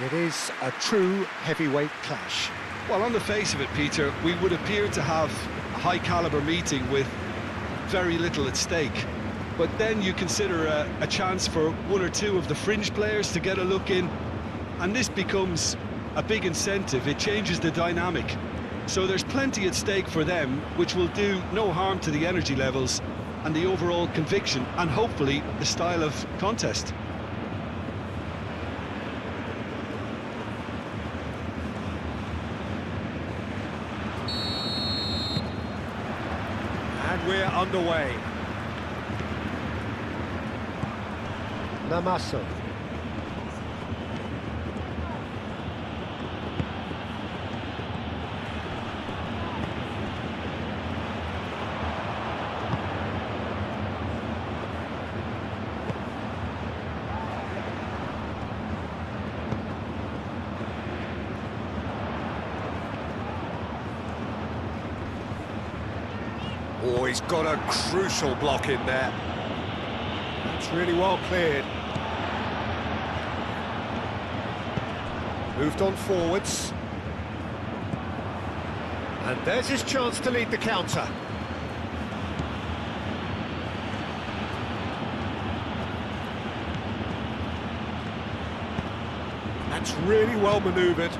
It is a true heavyweight clash. Well, on the face of it, Peter, we would appear to have a high-caliber meeting with very little at stake. But then you consider a chance for one or two of the fringe players to get a look in, and this becomes a big incentive. It changes the dynamic. So there's plenty at stake for them, which will do no harm to the energy levels and the overall conviction, and hopefully the style of contest. And we're underway. Namaso. Oh, he's got a crucial block in there. That's really well cleared. Moved on forwards. And there's his chance to lead the counter. That's really well manoeuvred.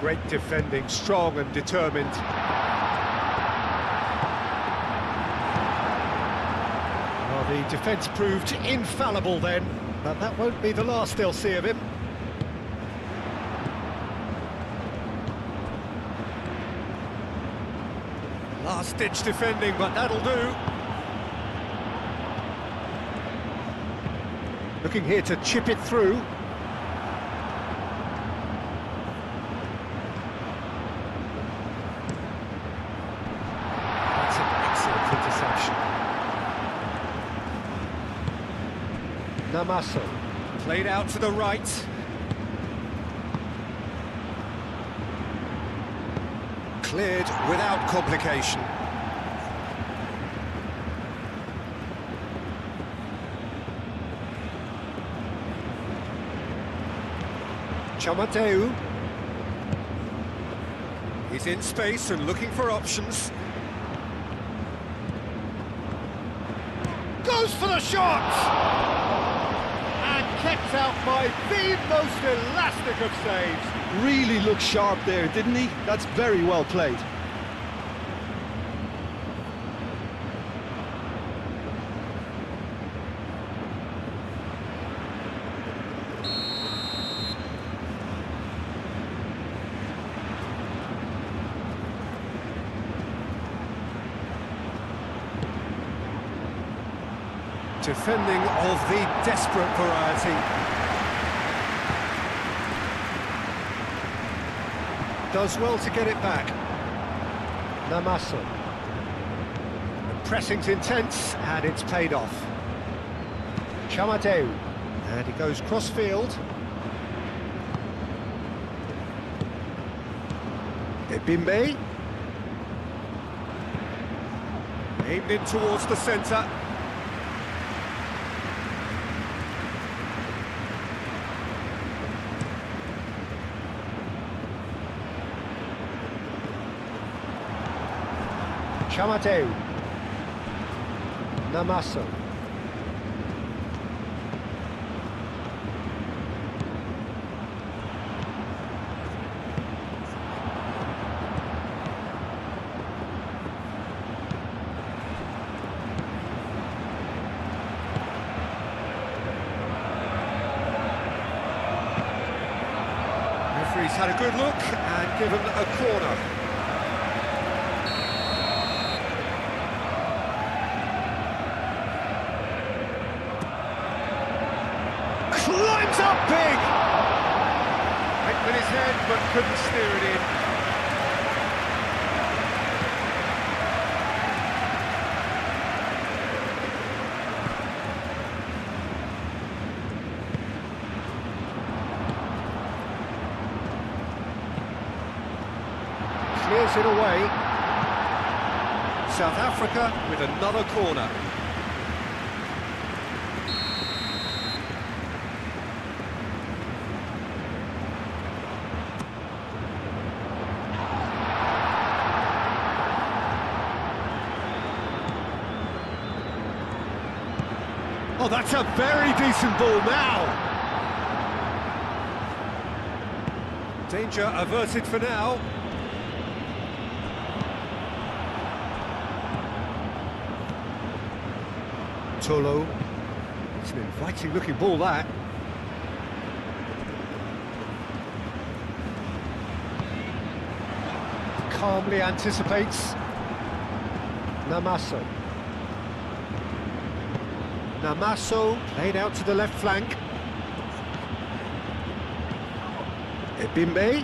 Great defending, strong and determined. Well, the defence proved infallible then, but that won't be the last they'll see of him. Last-ditch defending, but that'll do. Looking here to chip it through. Namaso. Played out to the right. Cleared without complication. Chamateu. He's in space and looking for options. Goes for the shot! Kept out by the most elastic of saves. Really looked sharp there, didn't he? That's very well played. Defending of the desperate variety. Does well to get it back. Namaso. The pressing's intense, and it's paid off. Chamateu. And he goes cross-field. Ebimbe. Aimed in towards the centre. Chamateu. Namaso. Referee's had a good look and given a corner. Climbs up big! Went with his head, but couldn't steer it in. Clears it away. South Africa with another corner. Oh, that's a very decent ball now. Danger averted for now. Tolo. It's an inviting looking ball, that. Calmly anticipates. Namaso. Namaso played out to the left flank. Ebimbe.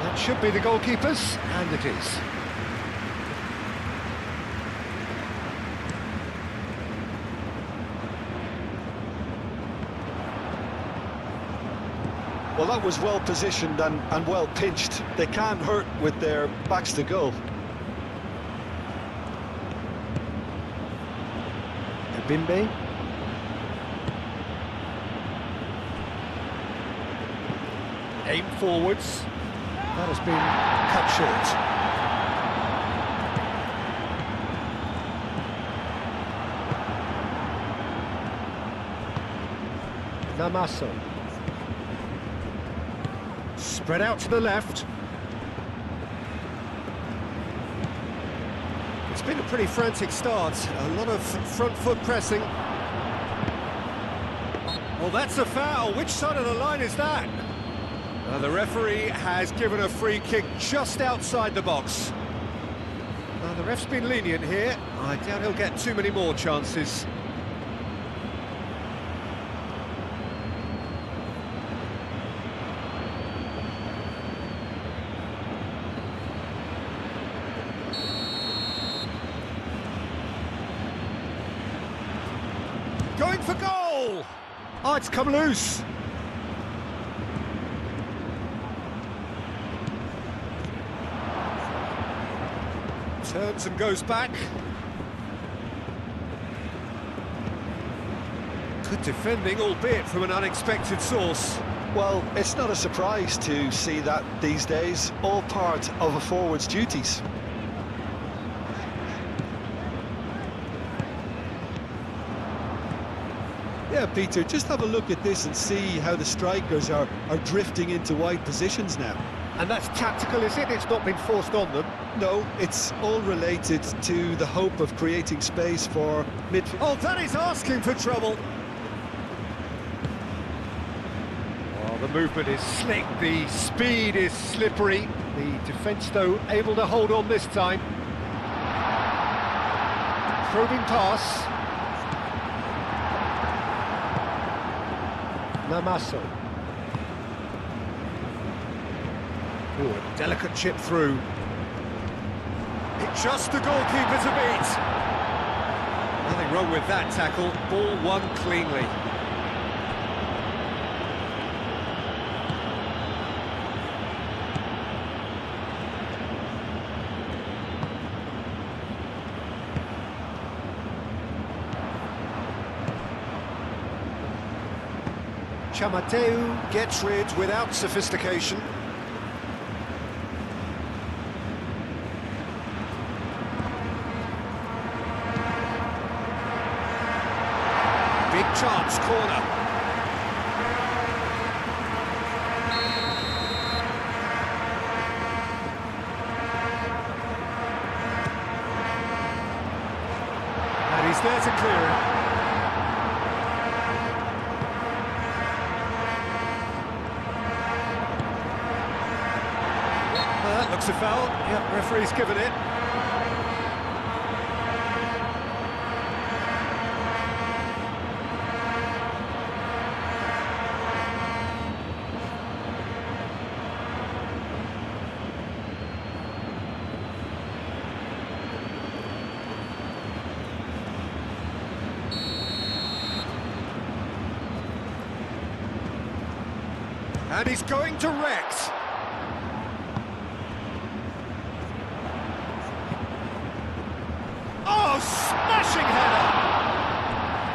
That should be the goalkeepers, and it is. Well, that was well positioned and well pinched. They can't hurt with their backs to goal. Bimbe. Aim forwards. That has been cut short. Namaso. Spread out to the left. It's been a pretty frantic start, a lot of front foot pressing. Well, that's a foul. Which side of the line is that? The referee has given a free kick just outside the box. The ref's been lenient here. I doubt he'll get too many more chances. Going for goal! Oh, it's come loose. Turns and goes back. Good defending, albeit from an unexpected source. Well, it's not a surprise to see that these days, all part of a forward's duties. Yeah, Peter, just have a look at this and see how the strikers are drifting into wide positions now. And that's tactical, is it? It's not been forced on them. No, it's all related to the hope of creating space for midfield. Oh, that is asking for trouble. Oh, the movement is slick, the speed is slippery. The defence, though, able to hold on this time. Probing pass. Namaso. Oh, a delicate chip through. It just the goalkeeper to beat. Nothing wrong with that tackle. Ball won cleanly. Chamateu gets rid without sophistication. Big chance, corner. And he's there to clear it. That looks a foul. Yep, referee's given it. And he's going direct. Oh, smashing header!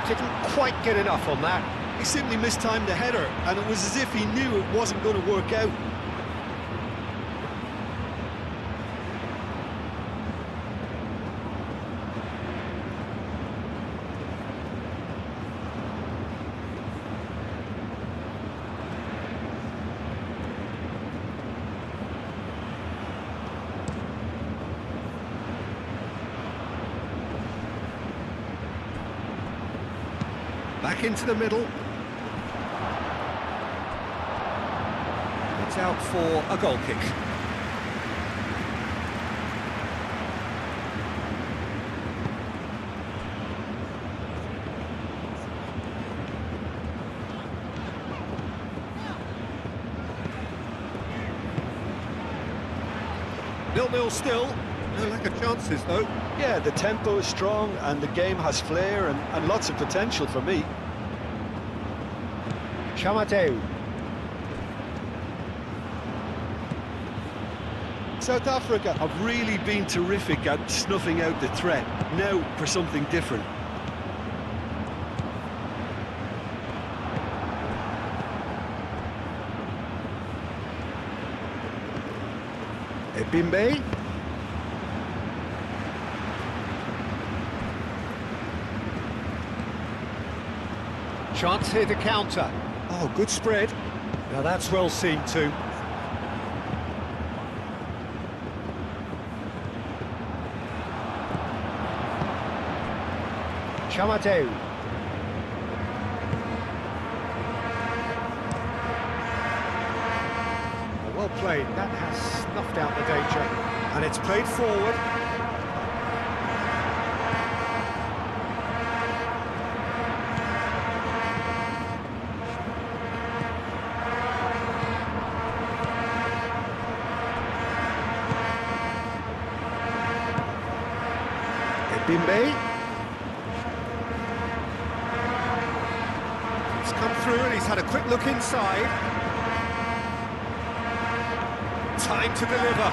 Didn't quite get enough on that. He simply mistimed the header, and it was as if he knew it wasn't going to work out. Back into the middle. It's out for a goal kick. Nil-nil still. No lack of chances, though. Yeah, the tempo is strong and the game has flair and lots of potential for me. Chamateu. South Africa have really been terrific at snuffing out the threat. Now for something different. Ebimbe. Chance here to counter. Oh, good spread. Now that's well seen too. Chamateu. Well played. That has snuffed out the danger. And it's played forward. Ebimbe. It's come through and he's had a quick look inside. Time to deliver.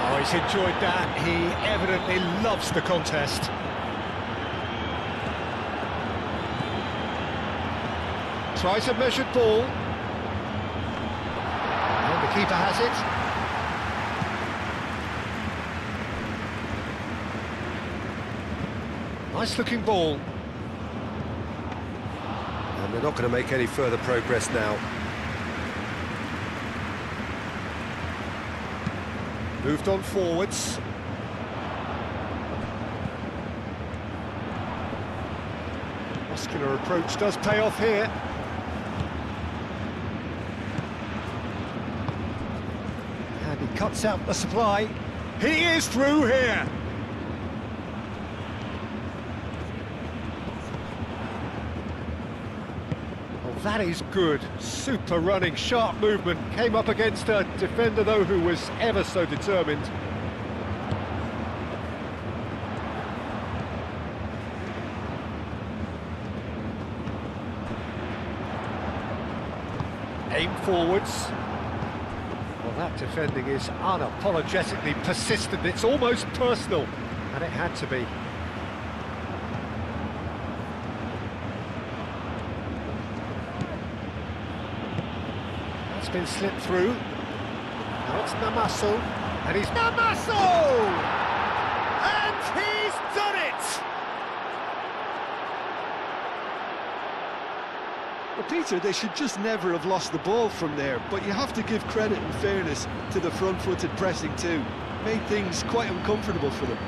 Oh, he's enjoyed that. He evidently loves the contest. Tries a measured ball. And the keeper has it. Nice looking ball. And they're not going to make any further progress now. Moved on forwards. Muscular approach does pay off here. And he cuts out the supply. He is through here. That is good. Super running, sharp movement. Came up against a defender, though, who was ever so determined. Aim forwards. Well, that defending is unapologetically persistent. It's almost personal, and it had to be. Been slipped through. Now it's Namaso, and he's Namaso! And he's done it! Well, Peter, they should just never have lost the ball from there, but you have to give credit and fairness to the front-footed pressing too. Made things quite uncomfortable for them.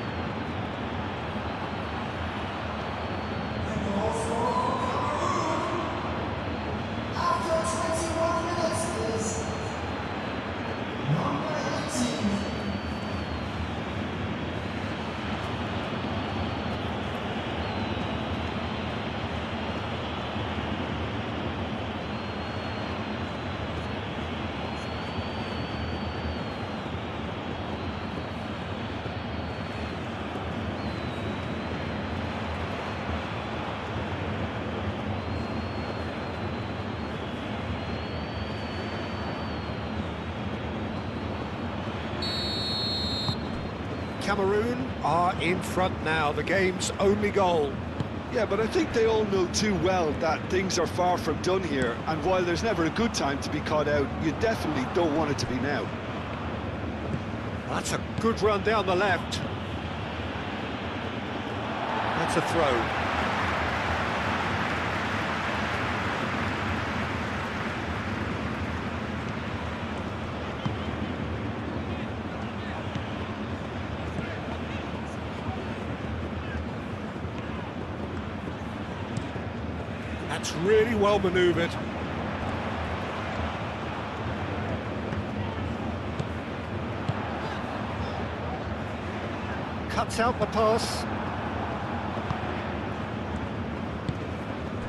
Cameroon are in front now, the game's only goal. Yeah, but I think they all know too well that things are far from done here, and while there's never a good time to be caught out, you definitely don't want it to be now. That's a good run down the left. That's a throw. That's really well manoeuvred. Cuts out the pass.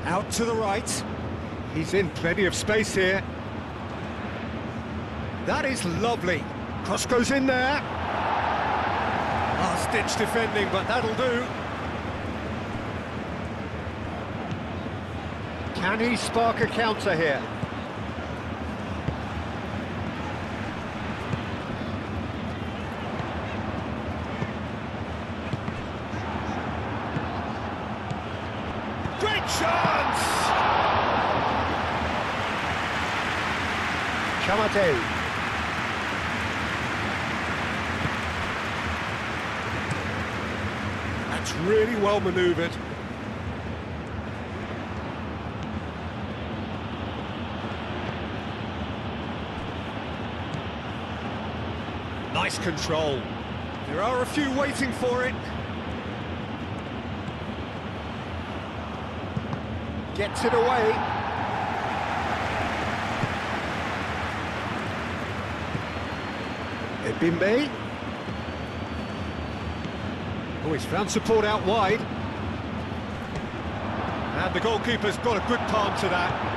Out to the right. He's in plenty of space here. That is lovely. Cross goes in there. Last-ditch defending, but that'll do. Can he spark a counter here? Great chance! Chamate. That's really well manoeuvred. Nice control. There are a few waiting for it. Gets it away. Ebimbe. Oh, he's found support out wide. And the goalkeeper's got a good palm to that.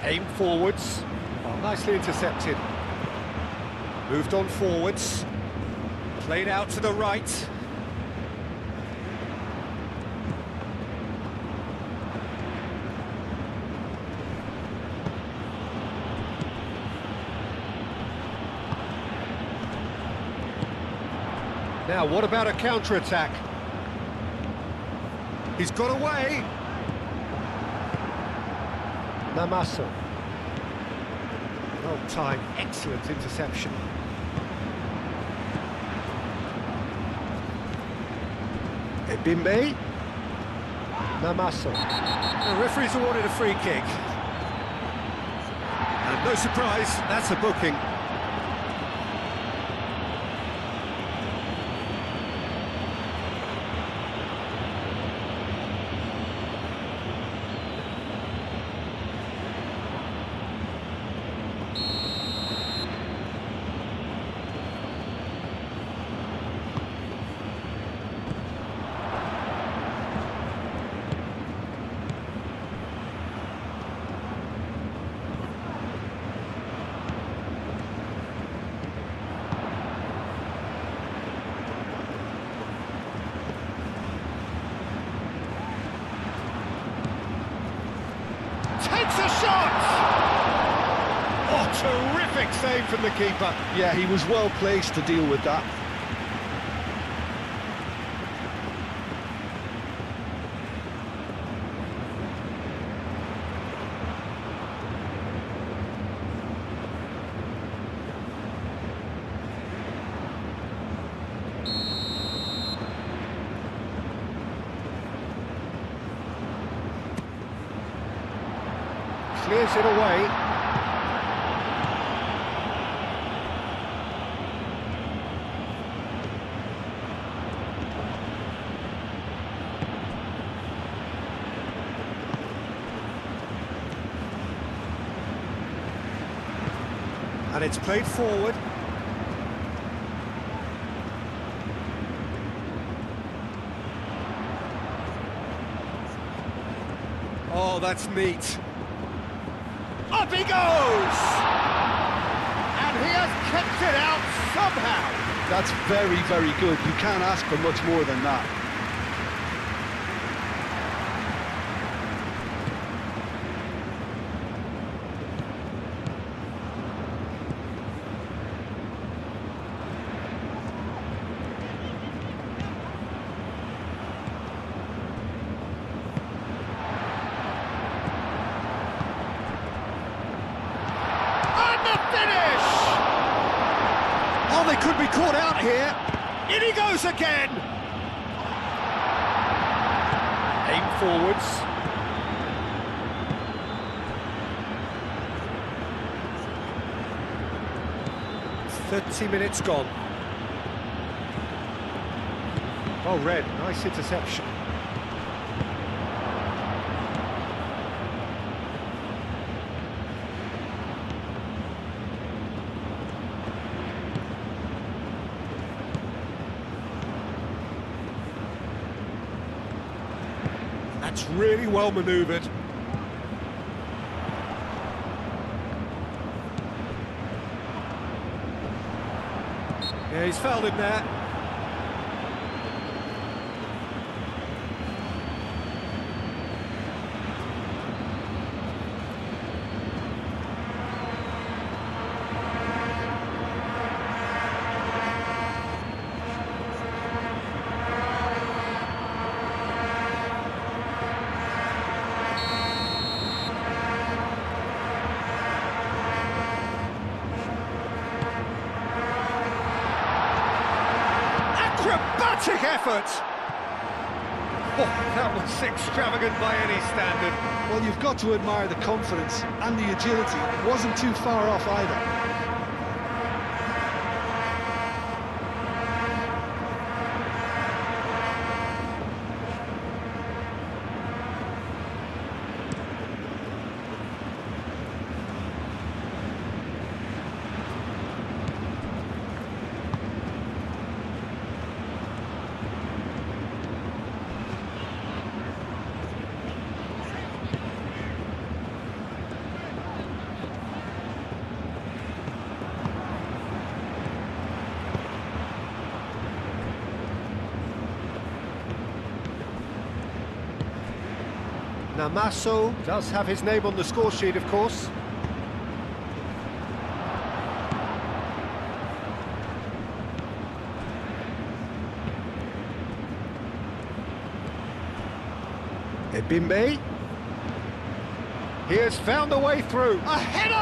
Aim forwards. Oh, nicely intercepted. Moved on forwards. Played out to the right. Now, what about a counter-attack? He's got away. Namaso. Well timed, excellent interception. Ebimbe. Namaso. The referee's awarded a free kick. And no surprise, that's a booking. Takes a shot! Oh, terrific save from the keeper. Yeah, he was well placed to deal with that. Clears it away. And it's played forward. Oh, that's neat. Up he goes! And he has kept it out somehow. That's very, very good. You can't ask for much more than that. Oh, they could be caught out here. In he goes again. Aim forwards. 30 minutes gone. Oh, Red, nice interception. That's really well manoeuvred. Yeah, he's fouled him there. Acrobatic effort! Oh, that was extravagant by any standard. Well, you've got to admire the confidence and the agility. It wasn't too far off either. Namaso does have his name on the score sheet, of course. Ebimbe. He has found a way through. A header!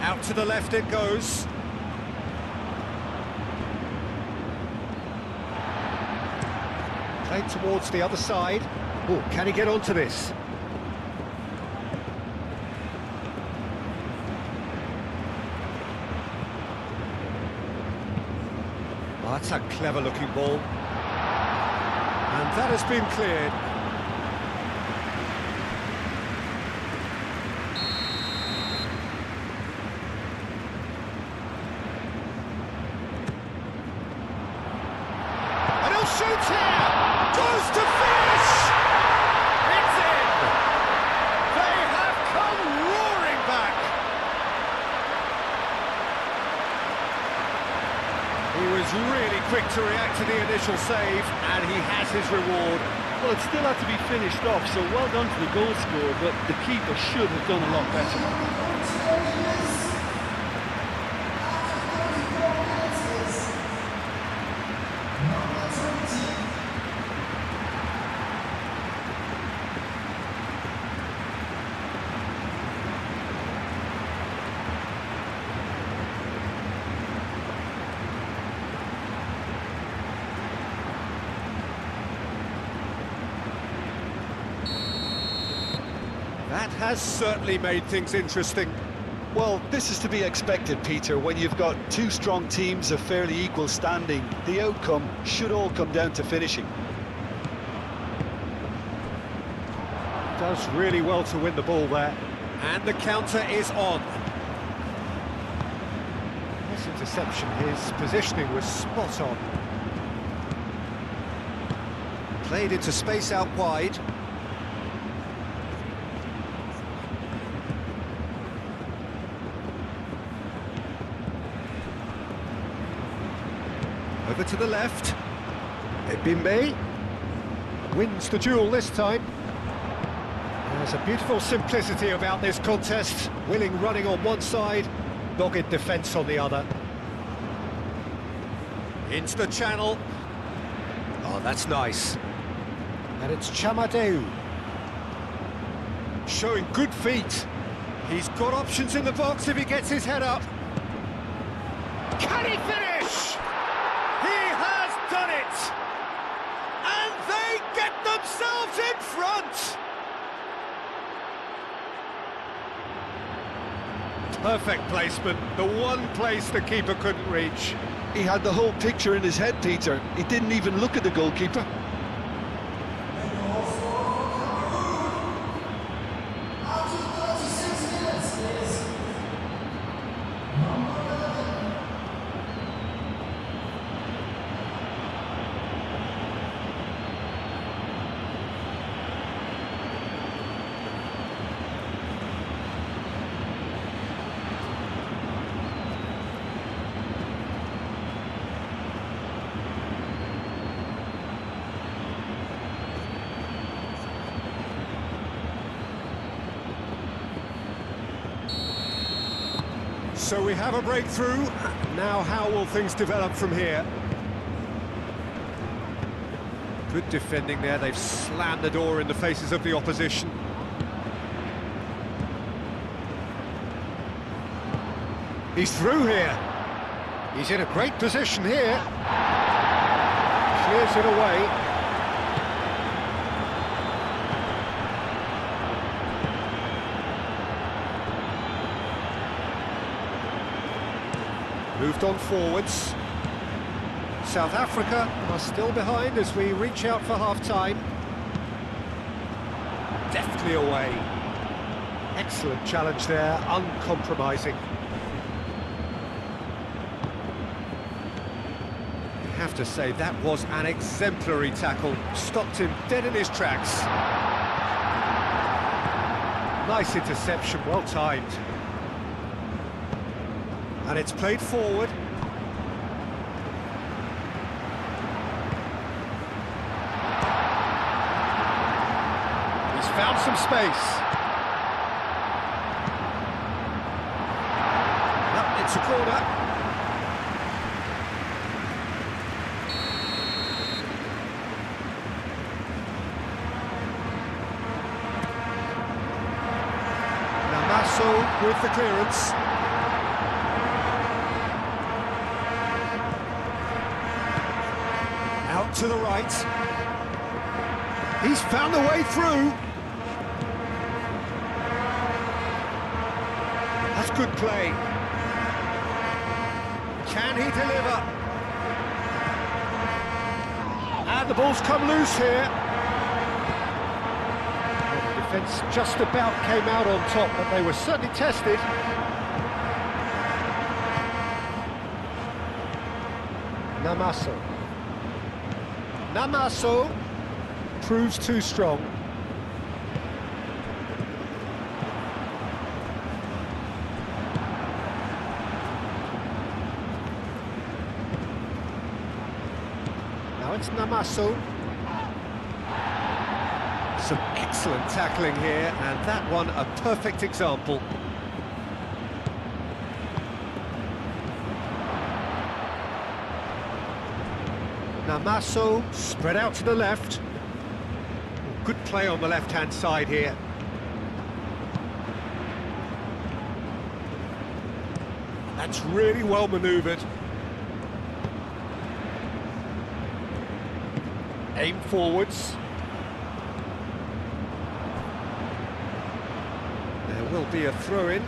Out to the left it goes. Played towards the other side. Oh, can he get onto this? Oh, that's a clever-looking ball. And that has been cleared. And he'll shoot here! Goes to finish! It's in! They have come roaring back! He was really quick to react to the initial save, and he has his reward. Well, it still had to be finished off, so well done to the goal scorer, but the keeper should have done a lot better. That has certainly made things interesting. Well, this is to be expected, Peter. When you've got two strong teams of fairly equal standing, the outcome should all come down to finishing. Does really well to win the ball there. And the counter is on. This interception, his positioning was spot on. Played into space out wide. Over to the left. Ebimbe wins the duel this time. There's a beautiful simplicity about this contest. Willing running on one side, dogged defence on the other. Into the channel. Oh, that's nice. And it's Chamadeu. Showing good feet. He's got options in the box if he gets his head up. Can he finish? He has done it! And they get themselves in front! Perfect placement, the one place the keeper couldn't reach. He had the whole picture in his head, Peter. He didn't even look at the goalkeeper. So we have a breakthrough. Now how will things develop from here? Good defending there, they've slammed the door in the faces of the opposition. He's through here. He's in a great position here. Clears it away. Moved on forwards. South Africa are still behind as we reach out for half-time. Deftly away. Excellent challenge there, uncompromising. I have to say, that was an exemplary tackle. Stopped him dead in his tracks. Nice interception, well timed. And it's played forward. He's found some space. Up, it's a corner. Namaso with the clearance. Out to the right. He's found a way through. That's good play. Can he deliver? And the ball's come loose here. Well, the defence just about came out on top, but they were certainly tested. Namaso. Namaso proves too strong. Now it's Namaso. Some excellent tackling here, and that one a perfect example. Namaso spread out to the left. Good play on the left-hand side here. That's really well manoeuvred. Aim forwards. There will be a throw-in.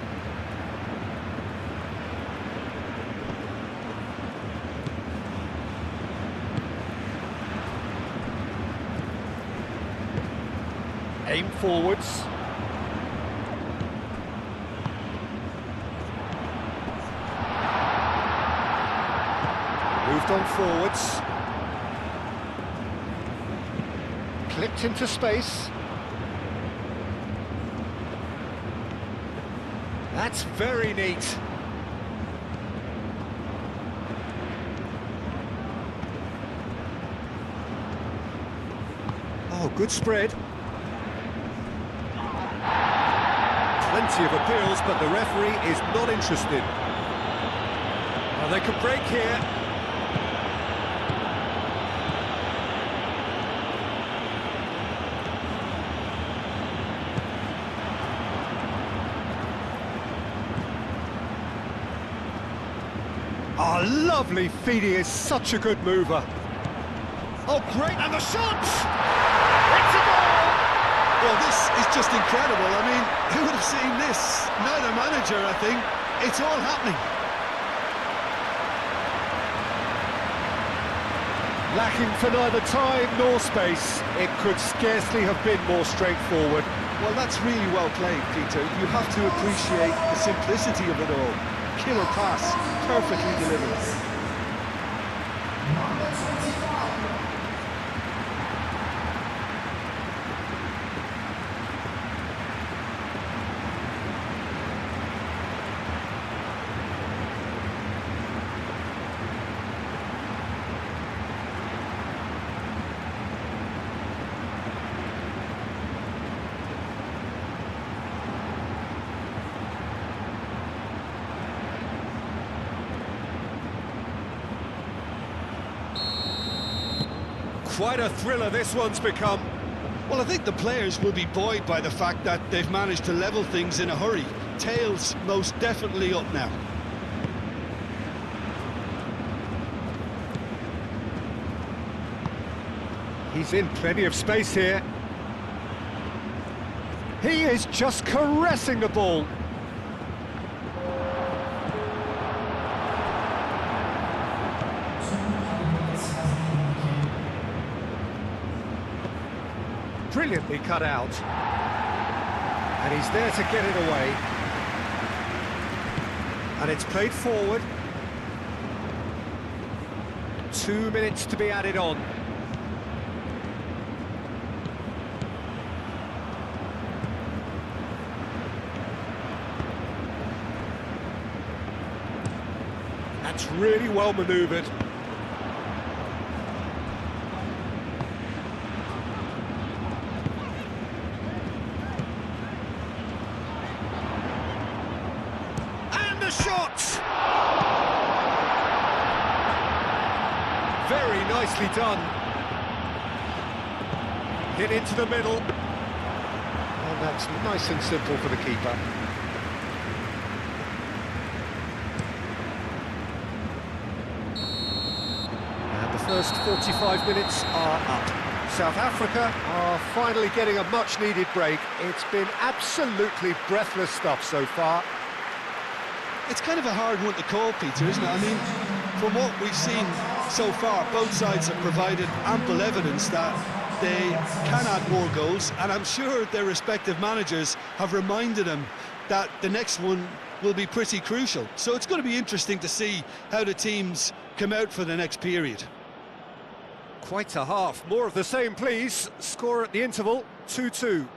Aim forwards. Moved on forwards. Clipped into space. That's very neat. Oh, good spread. Plenty of appeals, but the referee is not interested. Well, they could break here. Oh, lovely feed. He is such a good mover. Oh, great, and the shot! It's a goal! Well, this is just incredible. I mean, who would have seen this? Neither manager, I think. It's all happening. Lacking for neither time nor space, it could scarcely have been more straightforward. Well, that's really well played, Peter. You have to appreciate the simplicity of it all. Killer pass, perfectly delivered. Quite a thriller this one's become. Well, I think the players will be buoyed by the fact that they've managed to level things in a hurry. Tails most definitely up now. He's in plenty of space here. He is just caressing the ball. Brilliantly cut out. And he's there to get it away. And it's played forward. 2 minutes to be added on. That's really well manoeuvred. And the shot! Very nicely done. Hit into the middle. And that's nice and simple for the keeper. First 45 minutes are up. South Africa are finally getting a much-needed break. It's been absolutely breathless stuff so far. It's kind of a hard one to call, Peter, isn't it? I mean, from what we've seen so far, both sides have provided ample evidence that they can add more goals, and I'm sure their respective managers have reminded them that the next one will be pretty crucial. So it's going to be interesting to see how the teams come out for the next period. Quite a half. More of the same, please. Score at the interval, 2-2.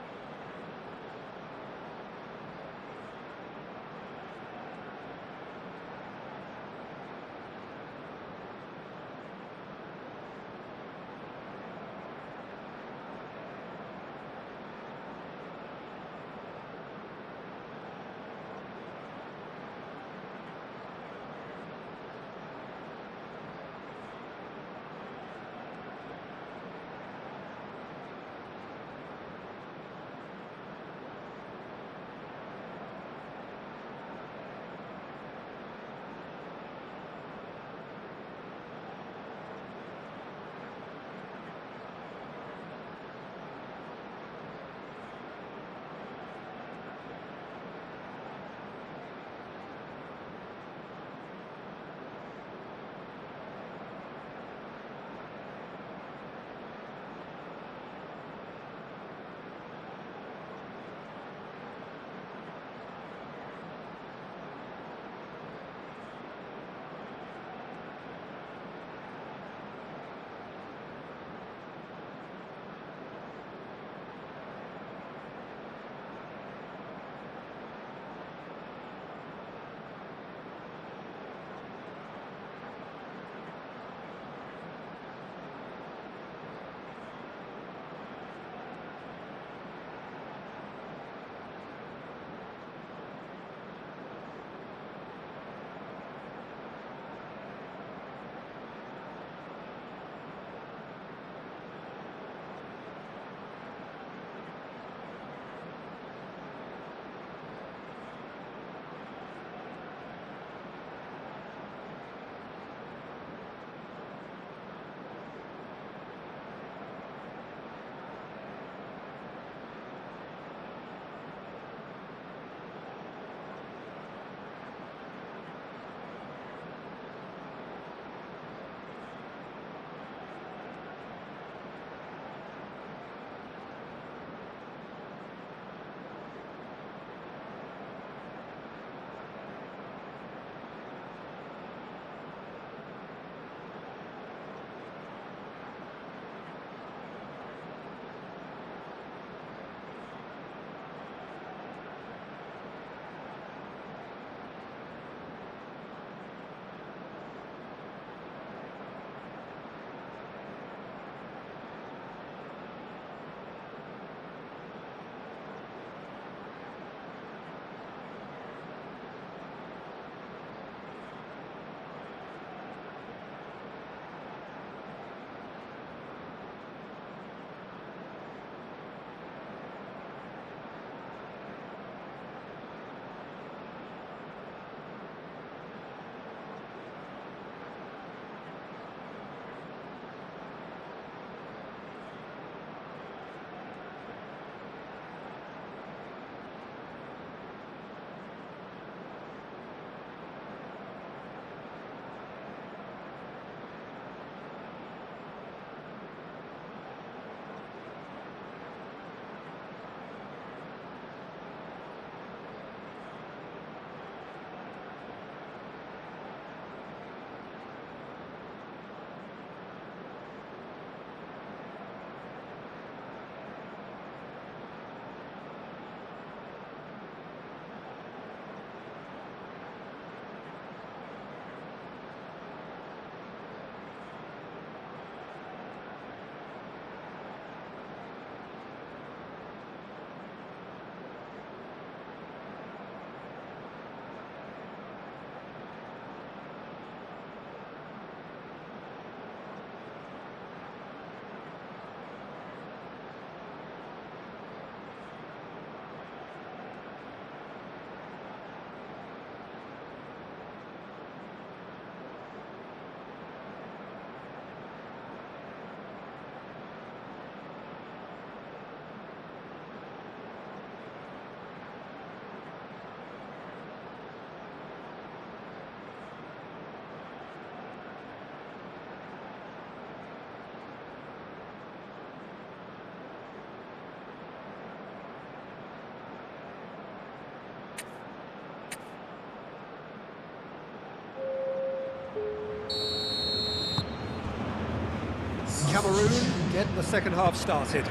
Cameroon get the second half started.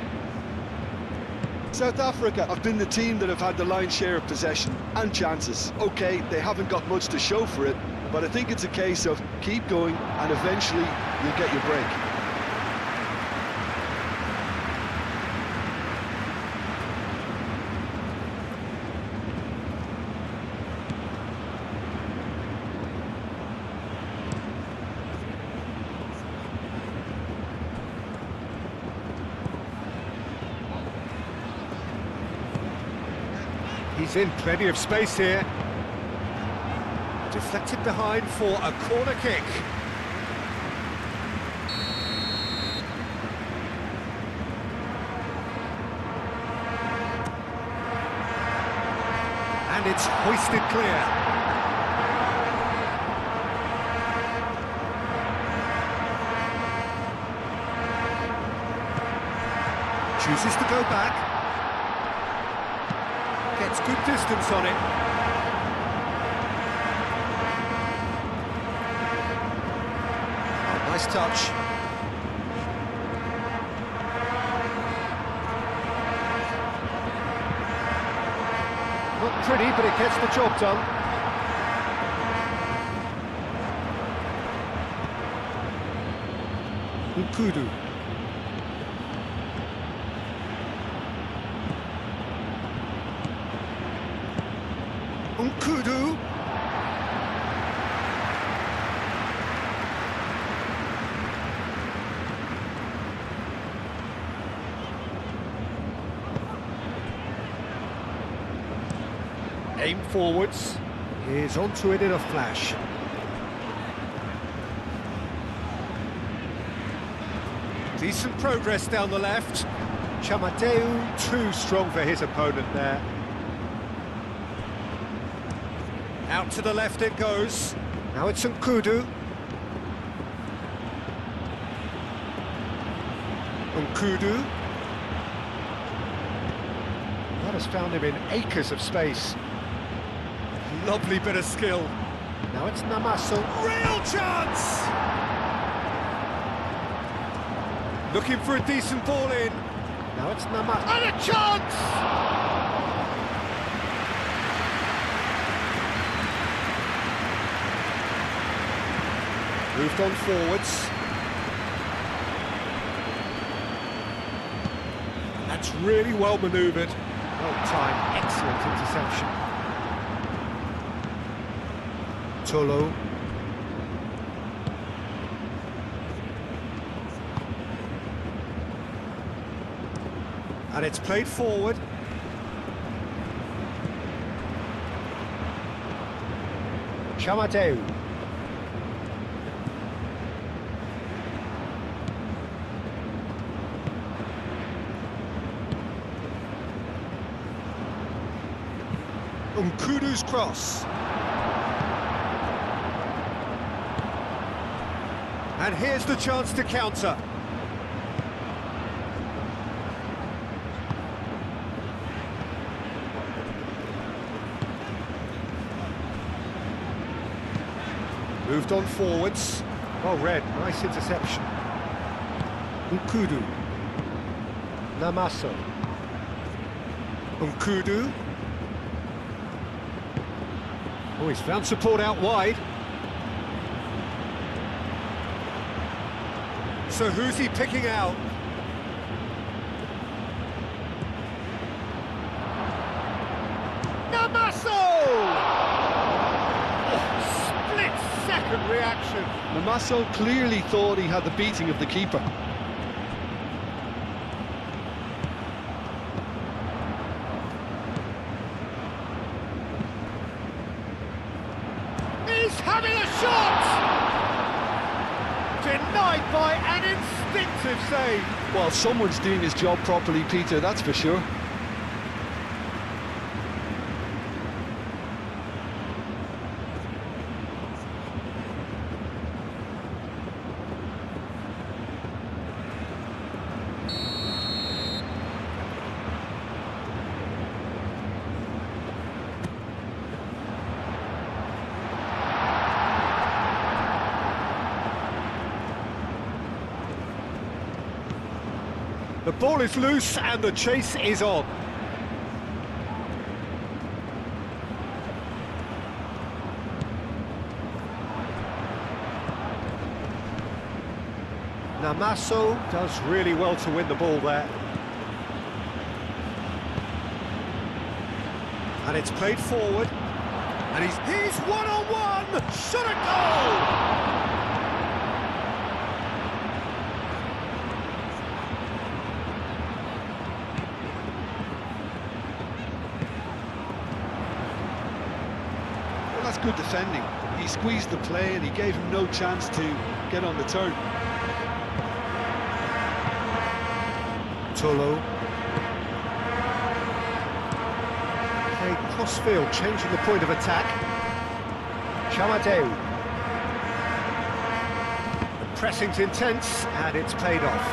South Africa have been the team that have had the lion's share of possession and chances. Okay, they haven't got much to show for it, but I think it's a case of keep going and eventually you'll get your break. He's in plenty of space here. Deflected behind for a corner kick. And it's hoisted clear. Chooses to go back. Gets good distance on it. Oh, nice touch. Not pretty, but it gets the job done. Nkudu. Nkudu. Aim forwards. He's onto it in a flash. Decent progress down the left. Chamateu too strong for his opponent there. Out to the left it goes. Now it's Nkudu. Nkudu. That has found him in acres of space. Lovely bit of skill. Now it's Namaso. Real chance! Looking for a decent ball in. Now it's Namaso. And a chance! Moved on forwards. That's really well manoeuvred. Well timed, excellent interception. Tolo. And it's played forward. Chamateu. Nkudu's cross. And here's the chance to counter. Moved on forwards. Well read, nice interception. Nkudu. Namaso. Nkudu. Oh, he's found support out wide. So who's he picking out? Namaso! Oh, split-second reaction. Namaso clearly thought he had the beating of the keeper. He's having a shot! Denied by an instinctive save. Well, someone's doing his job properly, Peter, that's for sure. The ball is loose and the chase is on. Namaso does really well to win the ball there. And it's played forward. And he's one-on-one! Shot a goal! Well, that's good defending. He squeezed the play and he gave him no chance to get on the turn. Tolo. Played cross-field, changing the point of attack. Chamadeu. The pressing's intense, and it's paid off.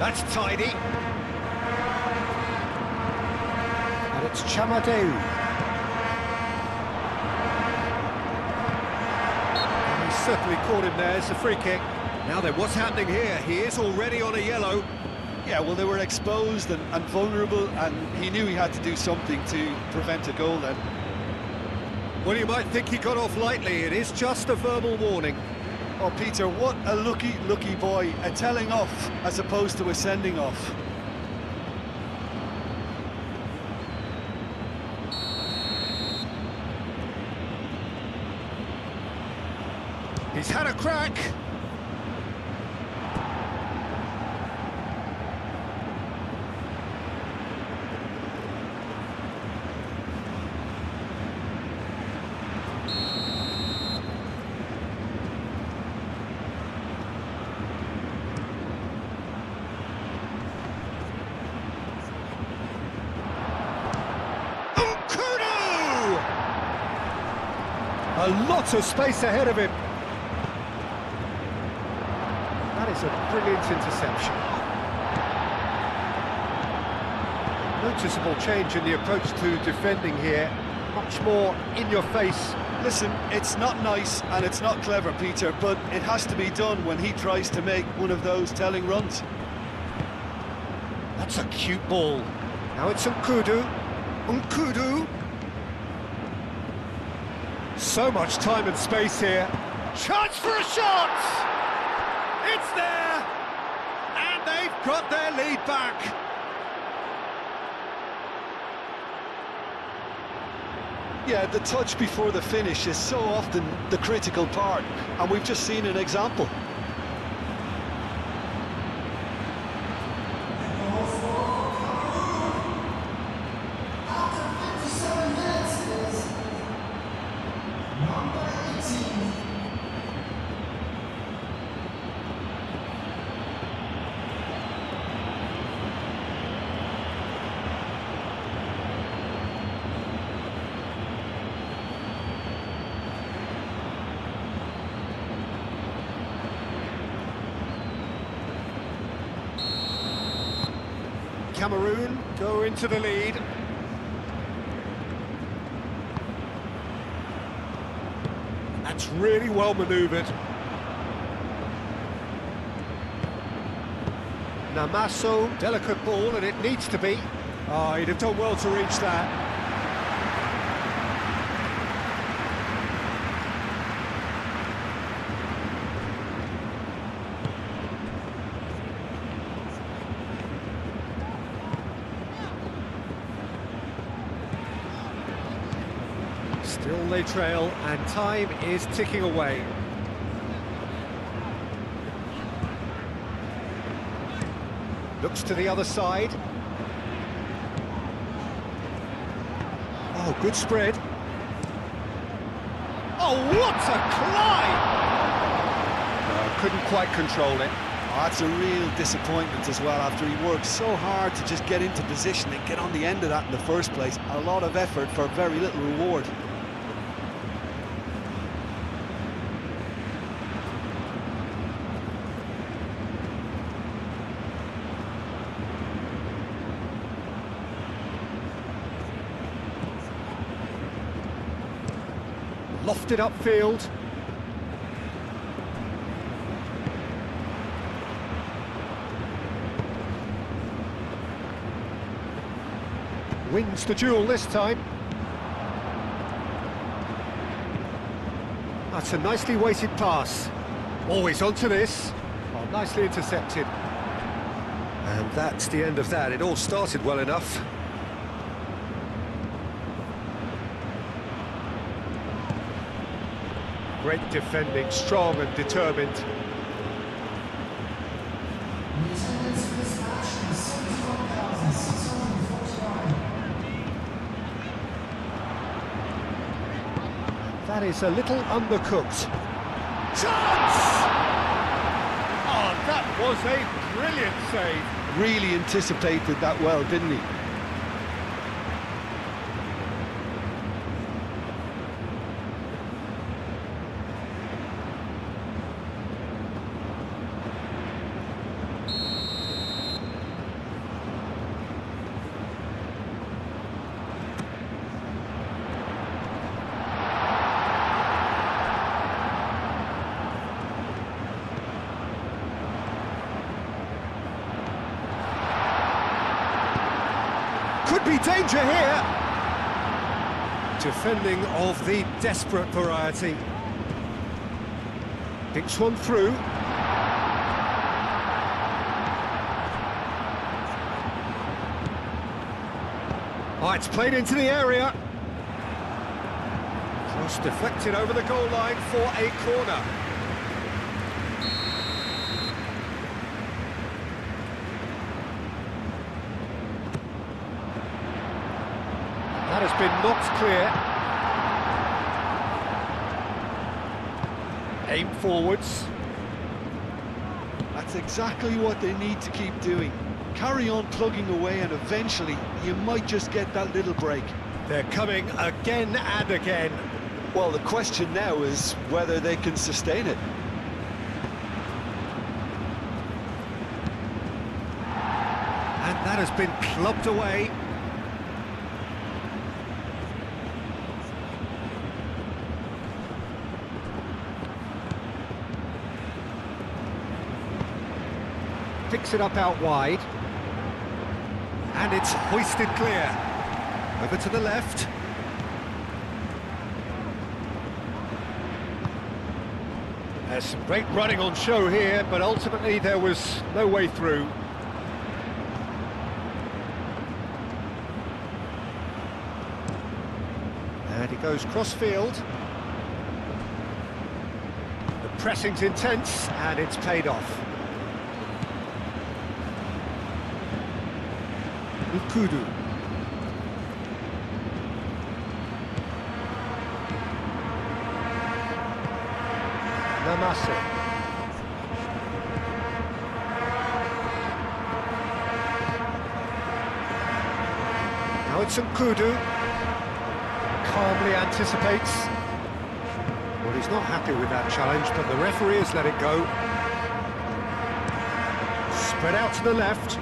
That's tidy. And it's Chamadeu. Certainly caught him there. It's a free kick. Now then, what's happening here? He is already on a yellow. Yeah, well, they were exposed and vulnerable, and he knew he had to do something to prevent a goal then. Well, you might think he got off lightly. It is just a verbal warning. Oh, Peter, what a lucky boy. A telling off as opposed to a sending off. He's had a crack. A lot of space ahead of him. That is a brilliant interception. Noticeable change in the approach to defending here. Much more in your face. Listen, it's not nice and it's not clever, Peter, but it has to be done when he tries to make one of those telling runs. That's a cute ball. Now it's Nkudu. Nkudu. So much time and space here. Chance for a shot! It's there! And they've got their lead back. Yeah, the touch before the finish is so often the critical part, and we've just seen an example. Cameroon go into the lead. That's really well manoeuvred. Namaso, delicate ball, and it needs to be. Oh, he'd have done well to reach that. Still they trail, and time is ticking away. Looks to the other side. Oh, good spread. Oh, what a climb! No, couldn't quite control it. Oh, that's a real disappointment as well, after he worked so hard to just get into position and get on the end of that in the first place. A lot of effort for very little reward. lofted upfield. Wins the duel this time. That's a nicely weighted pass. Always onto this. Oh, nicely intercepted. And that's the end of that. It all started well enough. Great defending, strong and determined. That is a little undercooked. Chance! Oh, that was a brilliant save. Really anticipated that well, didn't he? Could be danger here. Defending of the desperate variety. Picks one through. Oh, it's played into the area. Cross deflected over the goal line for a corner. That has been knocked clear. Aim forwards. That's exactly what they need to keep doing. Carry on plugging away and eventually you might just get that little break. They're coming again and again. Well, the question now is whether they can sustain it. And that has been clubbed away. Picks it up out wide. And it's hoisted clear. Over to the left. There's some great running on show here, but ultimately there was no way through. And he goes cross-field. The pressing's intense, and it's paid off. Kudu. Namase. Now it's Kudu. Calmly anticipates. Well, he's not happy with that challenge, but the referee has let it go. Spread out to the left.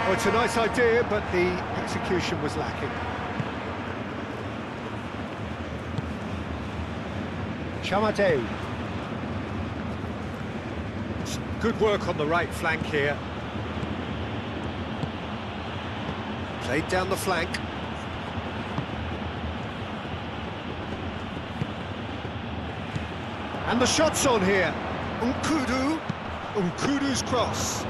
Oh, it's a nice idea, but the execution was lacking. Chamadeu. Some good work on the right flank here. Played down the flank. And the shot's on here. Nkudu. Nkudu's cross.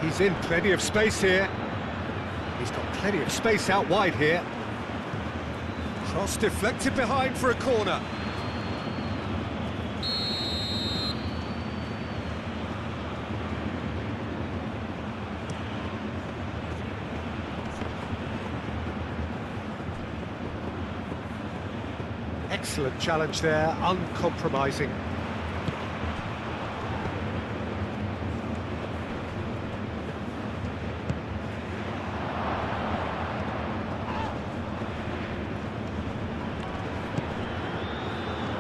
He's in plenty of space here. He's got plenty of space out wide here. Cross deflected behind for a corner. Excellent challenge there, uncompromising.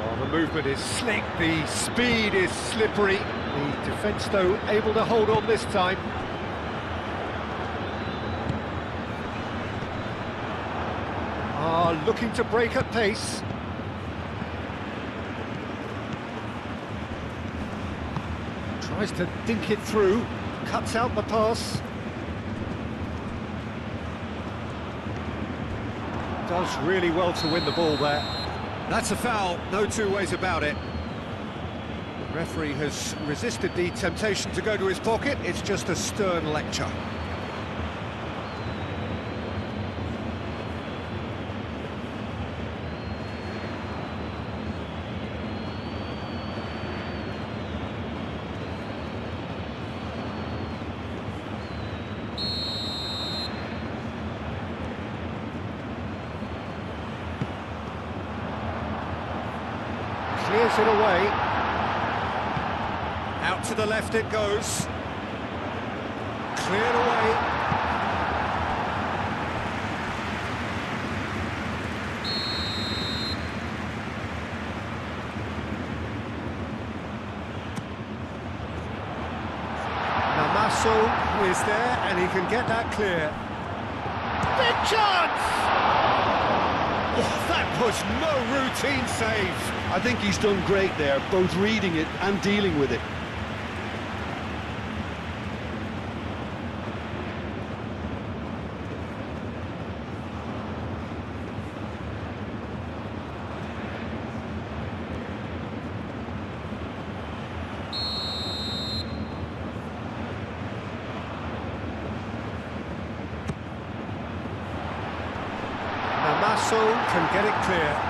Oh, the movement is slick, the speed is slippery. The defence, though, able to hold on this time. Looking to break at pace. Tries to dink it through, cuts out the pass. Does really well to win the ball there. That's a foul, no two ways about it. The referee has resisted the temptation to go to his pocket. It's just a stern lecture. Clears it away. Out to the left it goes. Cleared away. Namaso is there and he can get that clear. Big chance! Oh, that was no routine save. I think he's done great there, both reading it and dealing with it. Namaso can get it clear.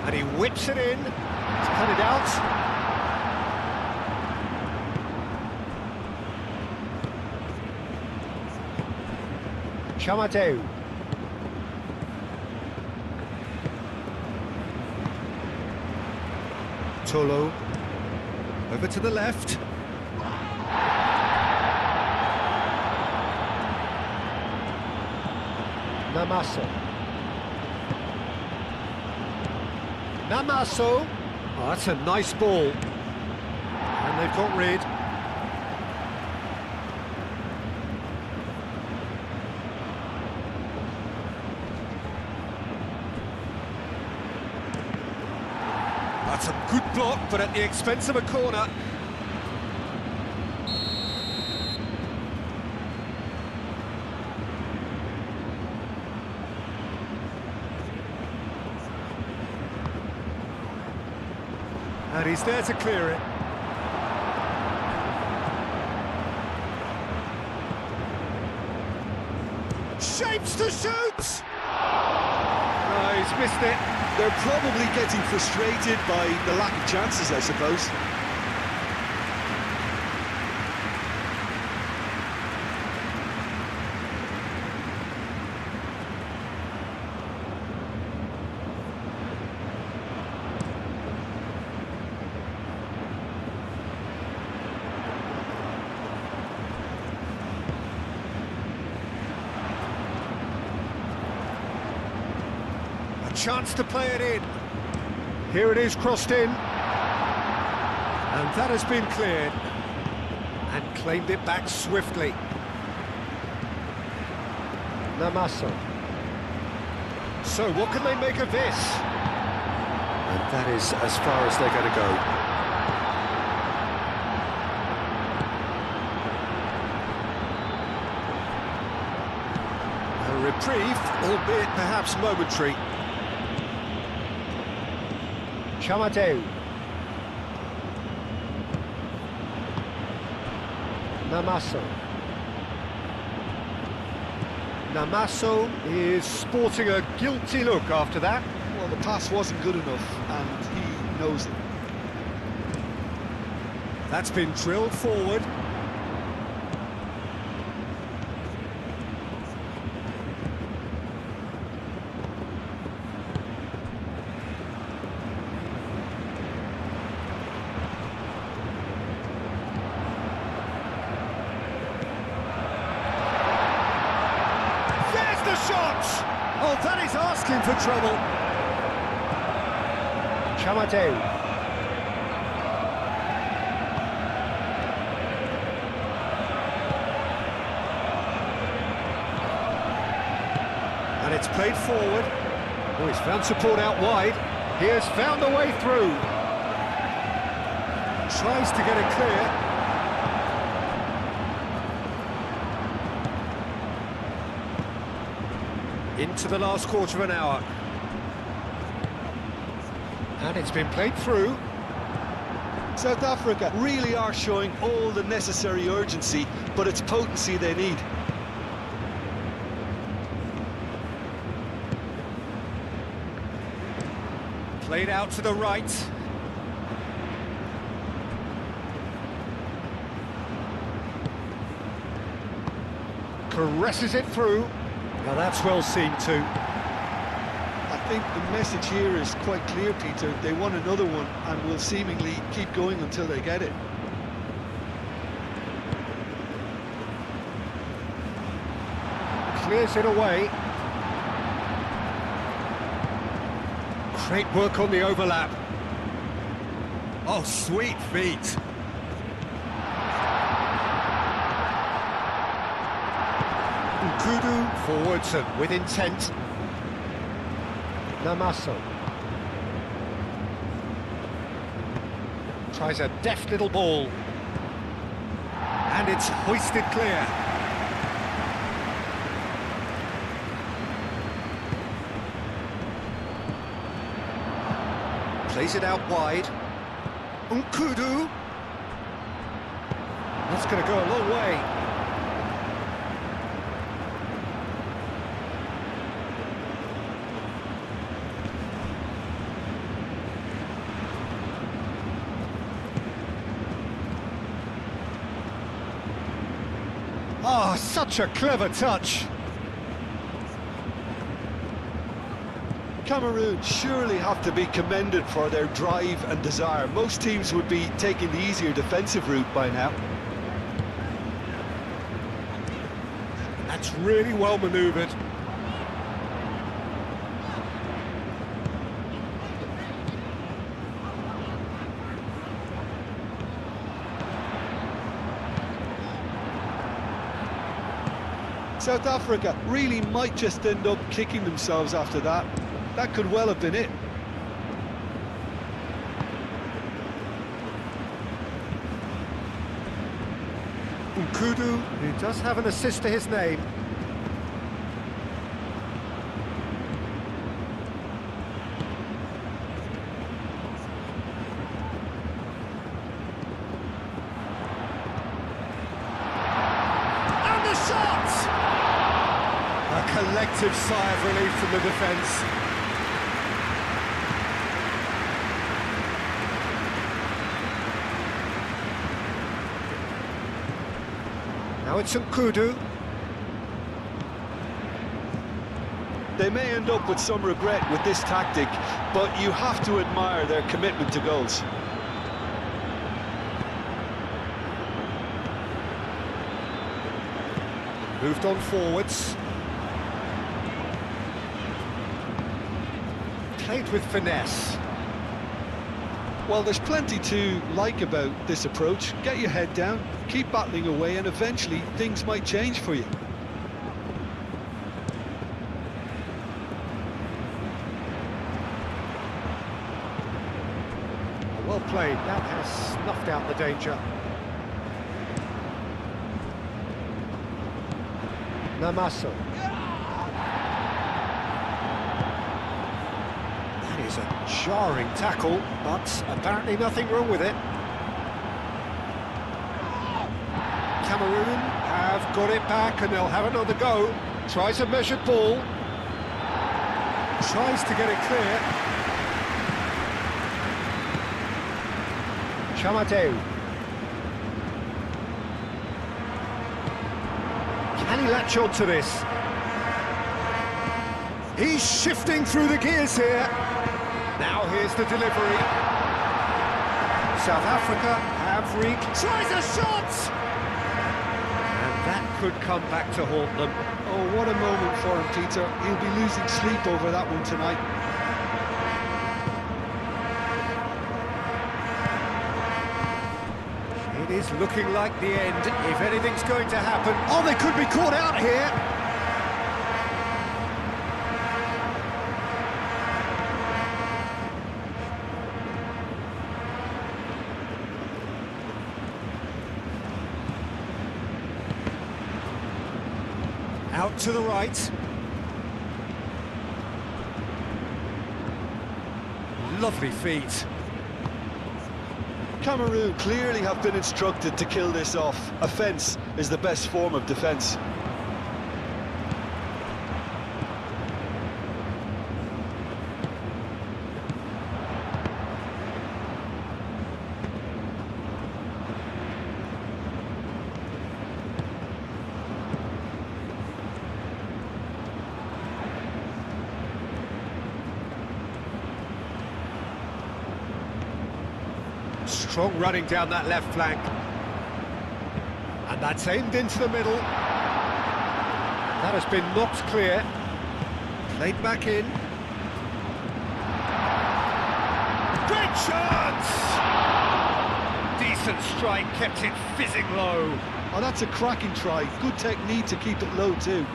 And he whips it in, to cut it out. Chamateu. Tolo. Over to the left. Namaso. Namaso. Oh, that's a nice ball. And they've got rid. That's a good block, but at the expense of a corner. And he's there to clear it. Shapes to shoot! Oh, he's missed it. They're probably getting frustrated by the lack of chances, I suppose. Chance to play it in. Here it is, crossed in. And that has been cleared. And claimed it back swiftly. Namaso. So what can they make of this? And that is as far as they're going to go. A reprieve, albeit perhaps momentary. Chamateu. Namaso. Namaso is sporting a guilty look after that. Well, the pass wasn't good enough, and he knows it. That's been drilled forward. That is asking for trouble. Chamadeu. And it's played forward. Oh, he's found support out wide. He has found a way through. Tries to get it clear. Into the last quarter of an hour. And it's been played through. South Africa really are showing all the necessary urgency, but it's potency they need. Played out to the right. Caresses it through. Now that's well seen too. I think the message here is quite clear, Peter. They want another one and will seemingly keep going until they get it. Clears it away. Great work on the overlap. Oh, sweet feet. Kudu forwards and with intent. Namaso. Tries a deft little ball. And it's hoisted clear. Plays it out wide. Nkudu. That's going to go a long way. Oh, such a clever touch. Cameroon surely have to be commended for their drive and desire. Most teams would be taking the easier defensive route by now. That's really well manoeuvred. South Africa really might just end up kicking themselves after that. That could well have been it. Nkudu, who does have an assist to his name. And the shot! A collective sigh of relief from the defence. Now it's Nkudu. They may end up with some regret with this tactic, but you have to admire their commitment to goals. Moved on forwards. Played with finesse. Well, there's plenty to like about this approach. Get your head down, keep battling away, and eventually things might change for you. Well played, that has snuffed out the danger. Namaso. That is a jarring tackle, but apparently nothing wrong with it. Cameroon have got it back and they'll have another go. Tries a measured ball. Tries to get it clear. Chamadeu. Can he latch on to this? He's shifting through the gears here. Now here's the delivery. South Africa have tries a shot! And that could come back to haunt them. Oh, what a moment for him, Peter. He'll be losing sleep over that one tonight. It is looking like the end, if anything's going to happen. Oh, they could be caught out here. Out to the right. Lovely feet. Cameroon clearly have been instructed to kill this off. Offence is the best form of defence. Strong running down that left flank. And that's aimed into the middle. That has been knocked clear. Played back in. Great chance! Decent strike, kept it fizzing low. Oh, that's a cracking try. Good technique to keep it low too.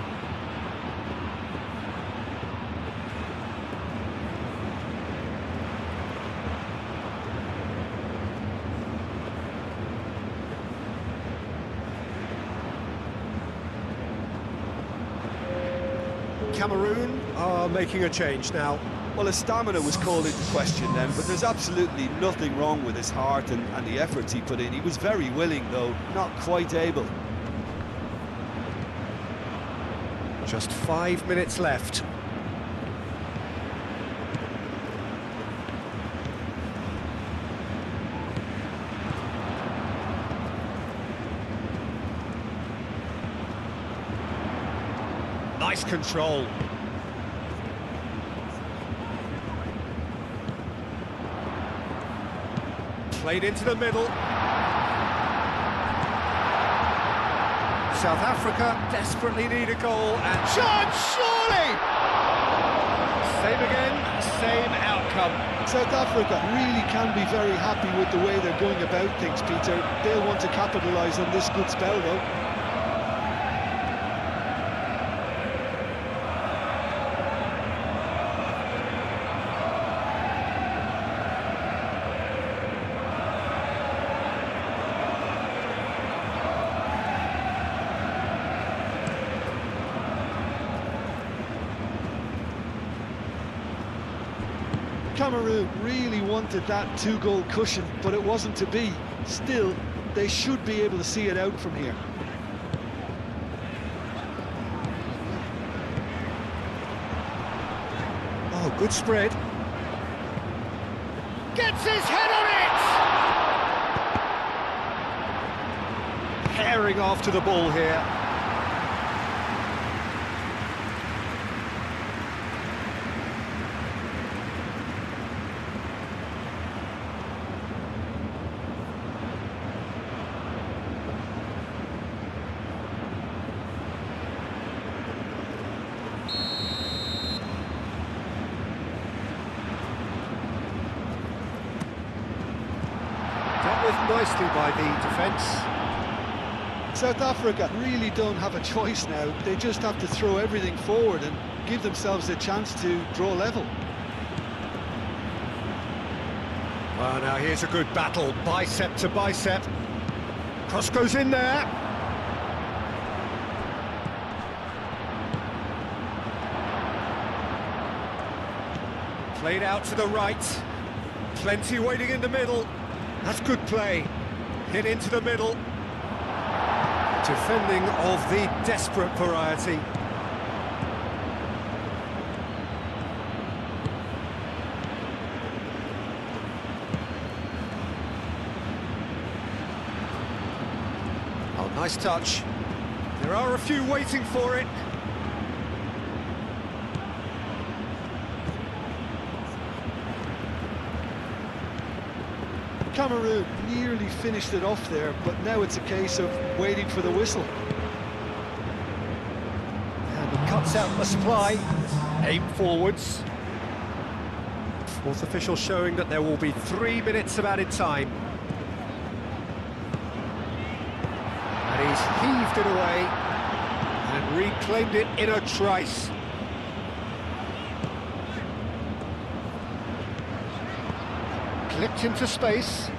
Cameroon are making a change now. Well, his stamina was called into question then, but there's absolutely nothing wrong with his heart and the efforts he put in. He was very willing, though, not quite able. Just 5 minutes left. Nice control. Played into the middle. South Africa desperately need a goal, and chance, surely! Same again, same outcome. South Africa really can be very happy with the way they're going about things, Peter. They'll want to capitalise on this good spell, though. Cameroon really wanted that two-goal cushion, but it wasn't to be. Still, they should be able to see it out from here. Oh, good spread. Gets his head on it! Herring after the ball here. Nicely by the defence. South Africa really don't have a choice now. They just have to throw everything forward and give themselves a chance to draw level. Well, now here's a good battle, bicep to bicep. Cross goes in there. Played out to the right. Plenty waiting in the middle. That's good play. Hit into the middle. Defending of the desperate variety. Oh, nice touch. There are a few waiting for it. Cameroon nearly finished it off there, but now it's a case of waiting for the whistle. cuts out the supply. Aim forwards. Fourth official showing that there will be 3 minutes of added time. And he's heaved it away and reclaimed it in a trice. Clipped into space.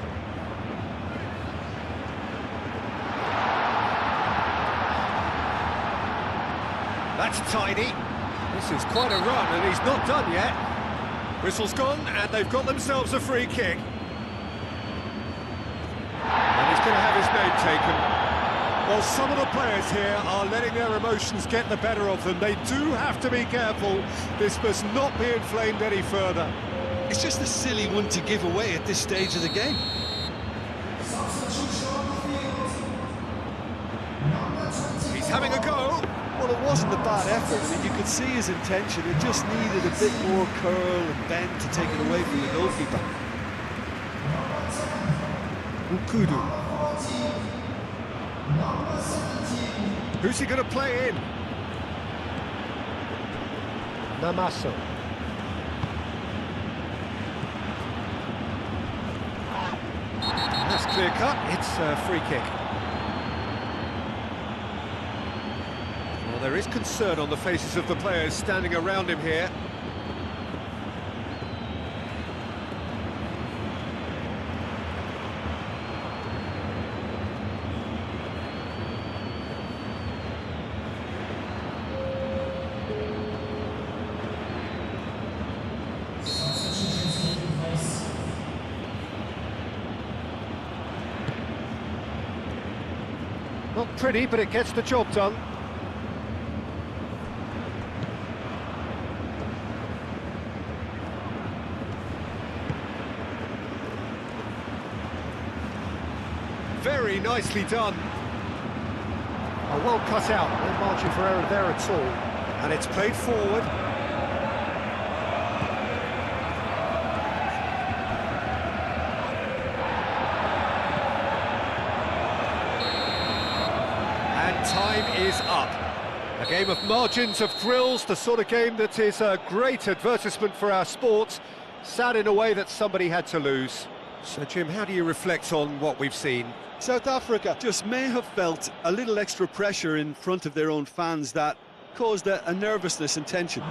That's tidy. This is quite a run, and he's not done yet. Whistle's gone, and they've got themselves a free kick. And he's going to have his name taken. Well, some of the players here are letting their emotions get the better of them. They do have to be careful. This must not be inflamed any further. It's just a silly one to give away at this stage of the game. He's having a go. Well, it wasn't a bad effort. I mean, you could see his intention. It just needed a bit more curl and bend to take it away from the goalkeeper. Ukudu. Who's he going to play in? Namaso. That's clear cut. It's a free kick. Well, there is concern on the faces of the players standing around him here. Not pretty, but it gets the job done. Very nicely done. Oh, well cut out. No margin for error there at all. And it's played forward. And time is up. A game of margins, of thrills, the sort of game that is a great advertisement for our sport. Sad in a way that somebody had to lose. So, Jim, how do you reflect on what we've seen? South Africa just may have felt a little extra pressure in front of their own fans that caused a nervousness and tension.